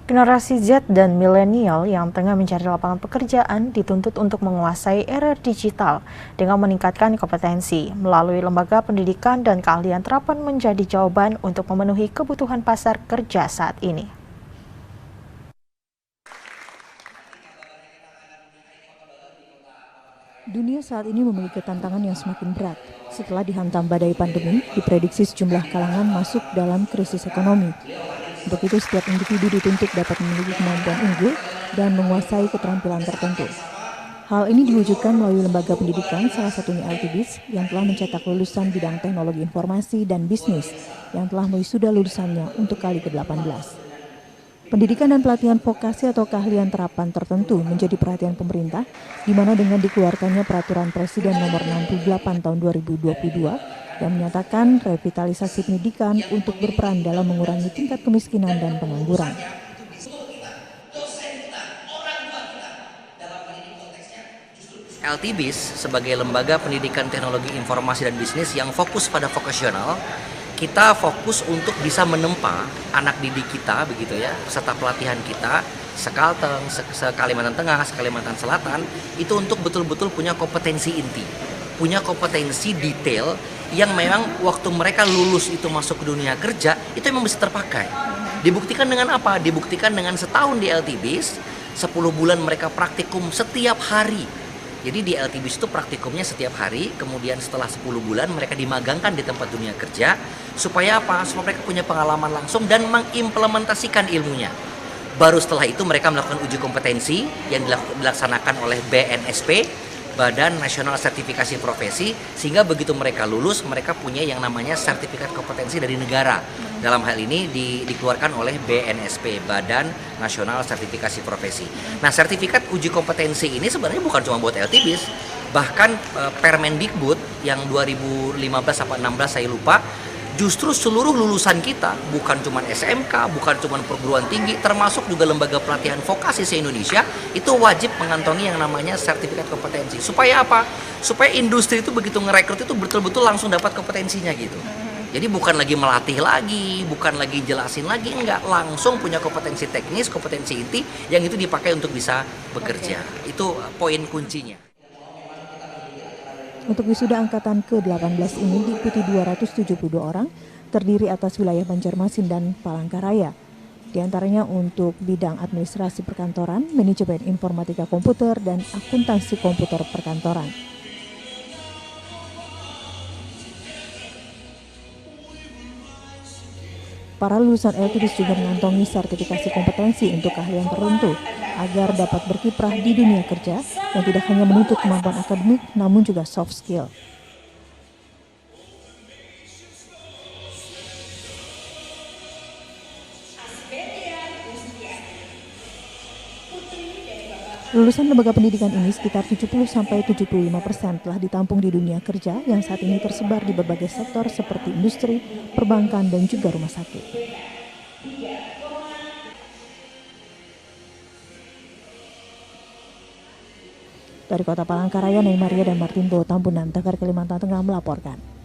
Generasi Z dan milenial yang tengah mencari lapangan pekerjaan dituntut untuk menguasai era digital dengan meningkatkan kompetensi melalui lembaga pendidikan dan keahlian terapan menjadi jawaban untuk memenuhi kebutuhan pasar kerja saat ini. Dunia saat ini memiliki tantangan yang semakin berat. Setelah dihantam badai pandemi, diprediksi sejumlah kalangan masuk dalam krisis ekonomi. Untuk itu, setiap individu dituntut dapat memiliki kemampuan unggul dan menguasai keterampilan tertentu. Hal ini diwujudkan melalui lembaga pendidikan, salah satunya LTBIS, yang telah mencetak lulusan bidang teknologi informasi dan bisnis yang telah mewisuda lulusannya untuk kali ke-18. Pendidikan dan pelatihan vokasi atau keahlian terapan tertentu menjadi perhatian pemerintah, di mana dengan dikeluarkannya Peraturan Presiden Nomor 68 Tahun 2022 yang menyatakan revitalisasi pendidikan untuk berperan dalam mengurangi tingkat kemiskinan dan pengangguran. LTBIS sebagai lembaga pendidikan teknologi informasi dan bisnis yang fokus pada vokasional, kita fokus untuk bisa menempa anak didik kita begitu ya, peserta pelatihan kita se-Kalteng, se-Kalimantan Tengah, se-Kalimantan Selatan itu untuk betul-betul punya kompetensi inti, punya kompetensi detail yang memang waktu mereka lulus itu masuk ke dunia kerja itu memang bisa terpakai. Dibuktikan dengan apa? Dibuktikan dengan setahun di LTBIS, 10 bulan mereka praktikum setiap hari. Jadi di LTBIS itu praktikumnya setiap hari, kemudian setelah 10 bulan mereka dimagangkan di tempat dunia kerja. Supaya apa? Supaya mereka punya pengalaman langsung dan mengimplementasikan ilmunya. Baru setelah itu mereka melakukan uji kompetensi yang dilaksanakan oleh BNSP, Badan Nasional Sertifikasi Profesi, sehingga begitu mereka lulus, mereka punya yang namanya sertifikat kompetensi dari negara. Dalam hal ini dikeluarkan oleh BNSP, Badan Nasional Sertifikasi Profesi. Nah, sertifikat uji kompetensi ini sebenarnya bukan cuma buat LTBIS, bahkan Permendikbud yang 2015 apa 16 saya lupa, justru seluruh lulusan kita, bukan cuma SMK, bukan cuma perguruan tinggi, termasuk juga lembaga pelatihan vokasi se-Indonesia, itu wajib mengantongi yang namanya sertifikat kompetensi. Supaya apa? Supaya industri itu begitu ngerekrut itu betul-betul langsung dapat kompetensinya gitu. Jadi bukan lagi melatih lagi, bukan lagi jelasin lagi, enggak. Langsung punya kompetensi teknis, kompetensi inti, yang itu dipakai untuk bisa bekerja. Itu poin kuncinya. Untuk wisuda angkatan ke-18 ini diikuti 272 orang, terdiri atas wilayah Banjarmasin dan Palangkaraya. Di antaranya untuk bidang administrasi perkantoran, manajemen informatika komputer, dan akuntansi komputer perkantoran. Para lulusan LTBIS juga mengantongi sertifikasi kompetensi untuk keahlian tertentu agar dapat berkiprah di dunia kerja yang tidak hanya menuntut kemampuan akademik namun juga soft skill. Lulusan lembaga pendidikan ini sekitar 70-75% telah ditampung di dunia kerja yang saat ini tersebar di berbagai sektor seperti industri, perbankan, dan juga rumah sakit. Dari Kota Palangkaraya, Ney Maria dan Martin Bo Tambunan, TVRI Kalimantan Tengah melaporkan.